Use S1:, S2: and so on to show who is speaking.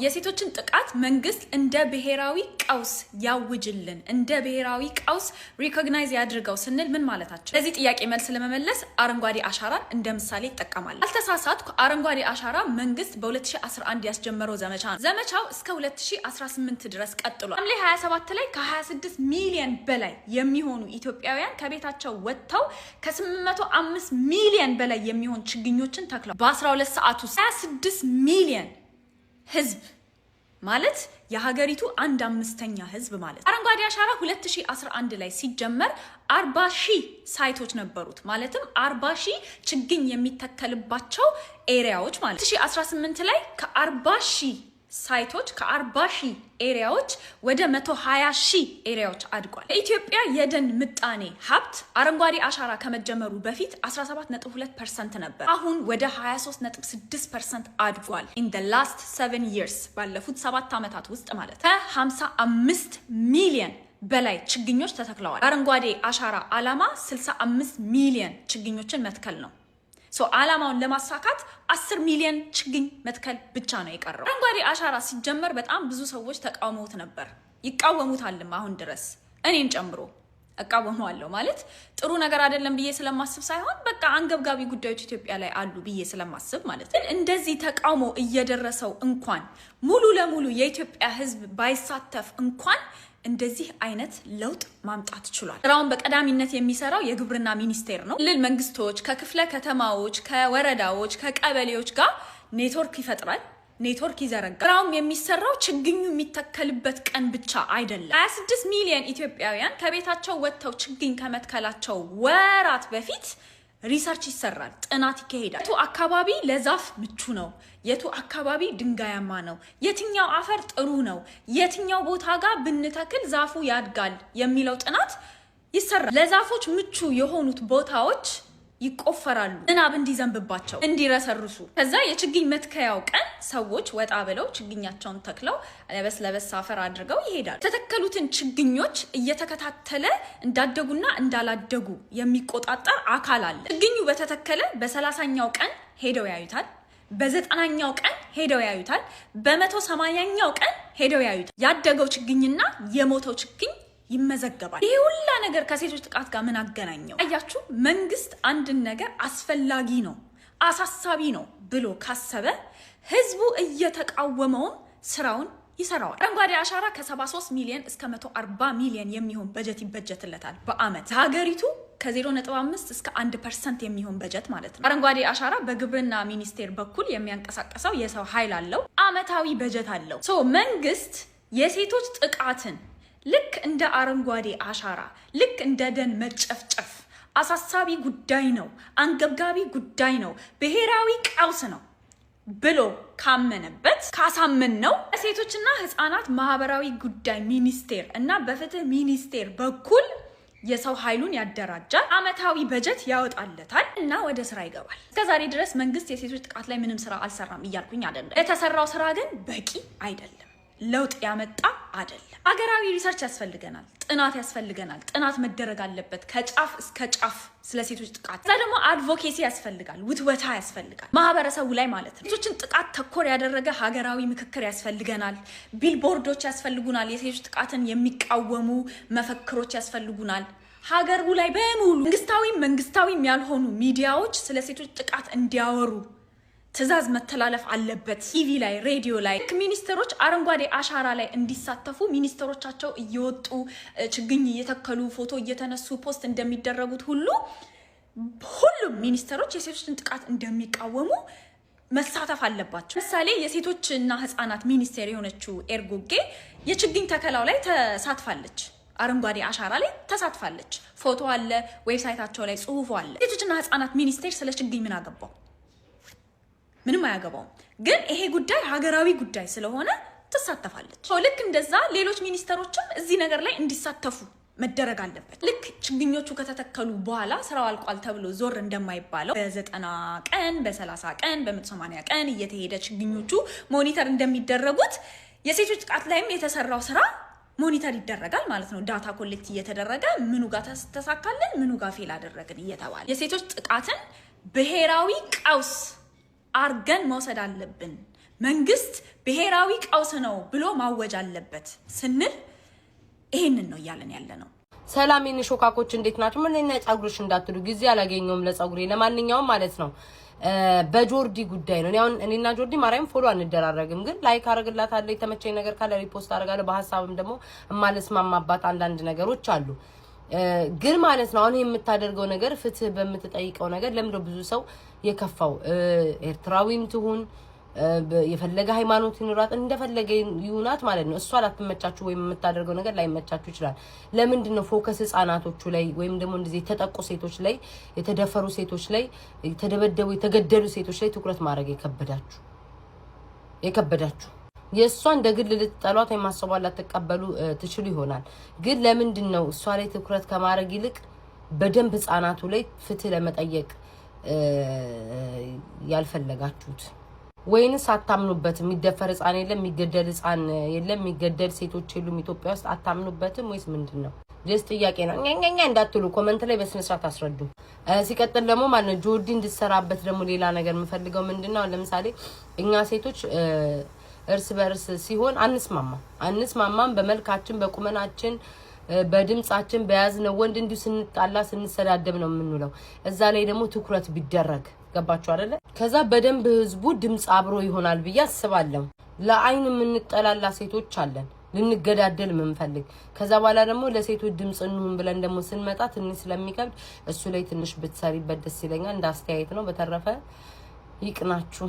S1: የሴቶችን ጥቃት መንግስት እንደ ብሔራዊ ቀውስ ያውጅልን እንደ ብሔራዊ ቀውስ ሪኮግናይዝ ያድርገው ስንል ምን ማለታችን? ለዚህ ጥያቄ መልስ ለመመለስ አረንጓዴ አሻራን እንደ ምሳሌ ይጠቀማል። አልተሳሳትኩ። አረንጓዴ አሻራ መንግስት በ2011 ያስጀመረው ዘመቻ ነው። ዘመቻው እስከ 2018 ድረስ ቀጥሏል። ሐምሌ 27 ላይ ከ26 ሚሊዮን በላይ የሚሆኑ ኢትዮጵያውያን ከቤታቸው ወጥተው ከ805 ሚሊዮን በላይ የሚሆኑ ችግኞችን ተክለዋል። በ12 ሰዓት ውስጥ 26 ሚሊዮን ህዝብ ማለት የሀገሪቱ 1/5 ህዝብ ማለት። አረንጓዴ አሻራ 2011 ላይ ሲጀመር 40,000 ሳይቶች ነበሩት። ማለትም 40,000 ችግኝ የሚተከልባቸው ኤሪያዎች ማለት። 2018 ላይ ከ40,000 ሳይቶች ከ40,000 ኤሪያዎች ወደ 120,000 ኤሪያዎች አድጓል። የኢትዮጵያ የደን ምጣኔ ሀብት አረንጓዴ አሻራ ከመጀመሩ በፊት 17.2% ነበር። አሁን ወደ 23.6% አድጓል። in the last 7 years ባለፉት 7 ዓመታት ውስጥ ማለት ከ55 ሚሊዮን በላይ ችግኞች ተተክለዋል። አረንጓዴ አሻራ ዓላማ 65 ሚሊዮን ችግኞችን መትከል ነው። ዓላማውን ለማሳካት 10 ሚሊዮን ችግኝ መትከል ብቻ ነው የቀረው። አረንጓዴ አሻራ ሲጀመር በጣም ብዙ ሰዎች ተቃውመውት ነበር፣ ይቃወሙታልም አሁን ድረስ እኔን ጨምሮ እቃወመዋለሁ። ማለት ጥሩ ነገር አይደለም ብዬ ስለማስብ ሳይሆን በቃ አንገብጋቢ ጉዳዮች ኢትዮጵያ ላይ አሉ ብዬ ስለማስብ ማለት ነው። እንደዚህ ተቃውሞ እየደረሰው እንኳን ሙሉ ለሙሉ የኢትዮጵያ ሕዝብ ባይሳተፍ እንኳን እንደዚህ አይነት ለውጥ ማምጣት ችሏል። ስራውን በቀዳሚነት የሚሰራው የግብርና ሚኒስቴር ነው። ክልል መንግስቶች ከክፍለ ከተማዎች፣ ከወረዳዎች፣ ከቀበሌዎች ጋር ኔትወርክ ይፈጥራል፣ ኔትወርክ ይዘረጋል። ስራውም የሚሰራው ችግኙ የሚተከልበት ቀን ብቻ አይደለም። 26 ሚሊዮን ኢትዮጵያውያን ከቤታቸው ወጥተው ችግኝ ከመትከላቸው ወራት በፊት ሪሰርች ይሰራል፣ ጥናት ይካሄዳል። የቱ አካባቢ ለዛፍ ምቹ ነው፣ የቱ አካባቢ ድንጋያማ ነው፣ የትኛው አፈር ጥሩ ነው፣ የትኛው ቦታ ጋር ብንተክል ዛፉ ያድጋል የሚለው ጥናት ይሰራል። ለዛፎች ምቹ የሆኑት ቦታዎች ይቆፈራሉ፣ ዝናብ እንዲዘንብባቸው፣ እንዲረሰርሱ። ከዛ የችግኝ መትከያው ቀን ሰዎች ወጣ ብለው ችግኛቸውን ተክለው ለበስ አፈር አድርገው ይሄዳሉ። የተተከሉትን ችግኞች እየተከታተለ እንዳደጉና እንዳላደጉ የሚቆጣጠር አካል አለ። ችግኙ በተተከለ በ30ኛው ቀን ሄደው ያዩታል፣ በ90ኛው ቀን ሄደው ያዩታል፣ በ180ኛው ቀን ሄደው ያዩታል። ያደገው ችግኝና የሞተው ችግኝ ይመዘገባል። ይሄ ሁላ ነገር ከሴቶች ጥቃት ጋር ምን አገናኘው? አያችሁ፣ መንግስት አንድን ነገር አስፈላጊ ነው፣ አሳሳቢ ነው ብሎ ካሰበ ህዝቡ እየተቃወመው ስራውን ይሰራዋል። አረንጓዴ አሻራ ከ73 ሚሊዮን እስከ 140 ሚሊዮን የሚሆን በጀት ይበጀትለታል በአመት። ሀገሪቱ ከ0.5 እስከ 1% የሚሆን በጀት ማለት ነው። አረንጓዴ አሻራ በግብርና ሚኒስቴር በኩል የሚያንቀሳቀሰው የሰው ኃይል አለው፣ አመታዊ በጀት አለው። መንግስት የሴቶች ጥቃትን ልክ እንደ አረንጓዴ አሻራ ልክ እንደ ደን መጨፍጨፍ አሳሳቢ ጉዳይ ነው፣ አንገብጋቢ ጉዳይ ነው፣ ብሔራዊ ቀውስ ነው ብሎ ካመነበት ካሳመን ነው ሴቶችና ህፃናት ማህበራዊ ጉዳይ ሚኒስቴር እና በፍትህ ሚኒስቴር በኩል የሰው ኃይሉን ያደራጃል፣ አመታዊ በጀት ያወጣለታል እና ወደ ስራ ይገባል። እስከዛሬ ድረስ መንግስት የሴቶች ጥቃት ላይ ምንም ስራ አልሰራም እያልኩኝ አይደለም። የተሰራው ስራ ግን በቂ አይደለም፣ ለውጥ ያመጣ አይደለም። ሀገራዊ ሪሰርች ያስፈልገናል፣ ጥናት ያስፈልገናል። ጥናት መደረግ አለበት ከጫፍ እስከ ጫፍ ስለ ሴቶች ጥቃት። እዛ ደግሞ አድቮኬሲ ያስፈልጋል፣ ውትወታ ያስፈልጋል ማህበረሰቡ ላይ ማለት ነው። ሴቶችን ጥቃት ተኮር ያደረገ ሀገራዊ ምክክር ያስፈልገናል። ቢልቦርዶች ያስፈልጉናል፣ የሴቶች ጥቃትን የሚቃወሙ መፈክሮች ያስፈልጉናል። ሀገሩ ላይ በሙሉ መንግስታዊም ያልሆኑ ሚዲያዎች ስለ ሴቶች ጥቃት እንዲያወሩ ትዕዛዝ መተላለፍ አለበት። ቲቪ ላይ፣ ሬዲዮ ላይ ሚኒስትሮች አረንጓዴ አሻራ ላይ እንዲሳተፉ ሚኒስትሮቻቸው እየወጡ ችግኝ እየተከሉ ፎቶ እየተነሱ ፖስት እንደሚደረጉት ሁሉ ሁሉም ሚኒስትሮች የሴቶችን ጥቃት እንደሚቃወሙ መሳተፍ አለባቸው። ምሳሌ የሴቶችና ህፃናት ሚኒስቴር የሆነችው ኤርጎጌ የችግኝ ተከላው ላይ ተሳትፋለች፣ አረንጓዴ አሻራ ላይ ተሳትፋለች። ፎቶ አለ፣ ዌብሳይታቸው ላይ ጽሁፉ አለ። ሴቶችና ህፃናት ሚኒስቴር ስለ ችግኝ ምን አገባው? ምንም አያገባውም። ግን ይሄ ጉዳይ ሀገራዊ ጉዳይ ስለሆነ ትሳተፋለች። ልክ እንደዛ ሌሎች ሚኒስተሮችም እዚህ ነገር ላይ እንዲሳተፉ መደረግ አለበት። ልክ ችግኞቹ ከተተከሉ በኋላ ስራው አልቋል ተብሎ ዞር እንደማይባለው በ90 ቀን፣ በ30 ቀን፣ በ180 ቀን እየተሄደ ችግኞቹ ሞኒተር እንደሚደረጉት የሴቶች ጥቃት ላይም የተሰራው ስራ ሞኒተር ይደረጋል ማለት ነው። ዳታ ኮሌክት እየተደረገ ምኑ ጋር ተሳካልን፣ ምኑ ጋር ፌል አደረግን እየተባለ የሴቶች ጥቃትን ብሔራዊ ቀውስ አርገን መውሰድ አለብን። መንግስት ብሔራዊ ቀውስ ነው ብሎ ማወጅ አለበት ስንል ይሄንን ነው ያለን ያለነው።
S2: ሰላም ሾካኮች እንዴት ናችሁ? ምን እና ጻጉርሽ እንዳትሉ ጊዜ አላገኘውም ለጻጉሬ። ለማንኛውም ማለት ነው በጆርዲ ጉዳይ ነው። አሁን እኔና ጆርዲ ማርያም ፎሎ አንደራረግም፣ ግን ላይክ አረግላታለሁ። የተመቸኝ ነገር ካለ ሪፖስት አረጋለሁ። በሐሳብም ደግሞ እማልስማማባት አንዳንድ ነገሮች አሉ። ግን ማለት ነው አሁን የምታደርገው ነገር ፍትህ በምትጠይቀው ነገር ለምንድነው ብዙ ሰው የከፋው? ኤርትራዊም ትሁን የፈለገ ሃይማኖት ይኖራት እንደፈለገ ይሁናት ማለት ነው። እሷ ላትመቻችሁ ወይም የምታደርገው ነገር ላይመቻችሁ ይችላል። ለምንድነው ፎከስ ህፃናቶቹ ላይ ወይም ደግሞ እንደዚህ የተጠቁ ሴቶች ላይ የተደፈሩ ሴቶች ላይ የተደበደቡ የተገደሉ ሴቶች ላይ ትኩረት ማድረግ የከበዳችሁ? የእሷ እንደ ግል ልትጠሏት ወይ ማሰቧላ ተቀበሉ ትችሉ ይሆናል። ግን ለምንድነው እሷ ላይ ትኩረት ከማድረግ ይልቅ በደንብ ህፃናቱ ላይ ፍትህ ለመጠየቅ ያልፈለጋችሁት? ወይንስ አታምኑበትም? የሚደፈር ህፃን የለም፣ የሚገደል ህፃን የለም፣ የሚገደል ሴቶች የሉም ኢትዮጵያ ውስጥ አታምኑበትም ወይስ ምንድነው? ጀስት ጥያቄ ነው። ኛኛኛ እንዳትሉ ኮሜንት ላይ በስነ ስርዓት አስረዱ። ሲቀጥል ደግሞ ማለት ነው ጆርዲ እንድትሰራበት ደግሞ ሌላ ነገር የምፈልገው ምንድነው ለምሳሌ እኛ ሴቶች እርስ በርስ ሲሆን አንስማማም በመልካችን በቁመናችን በድምጻችን በያዝነው ወንድ እንዲሁ ስንጣላ ስንሰዳደብ ነው የምንውለው። እዛ ላይ ደግሞ ትኩረት ቢደረግ ገባችሁ አይደለ? ከዛ በደንብ ህዝቡ ድምጽ አብሮ ይሆናል ብዬ አስባለሁ። ለአይን የምንጠላላ ሴቶች አለን ልንገዳደል የምንፈልግ። ከዛ በኋላ ደግሞ ለሴቶች ድምጽ እንሁን ብለን ደግሞ ስንመጣ ትንሽ ስለሚከብድ እሱ ላይ ትንሽ ብትሰሪበት ደስ ይለኛል። እንዳስተያየት ነው። በተረፈ ይቅናችሁ።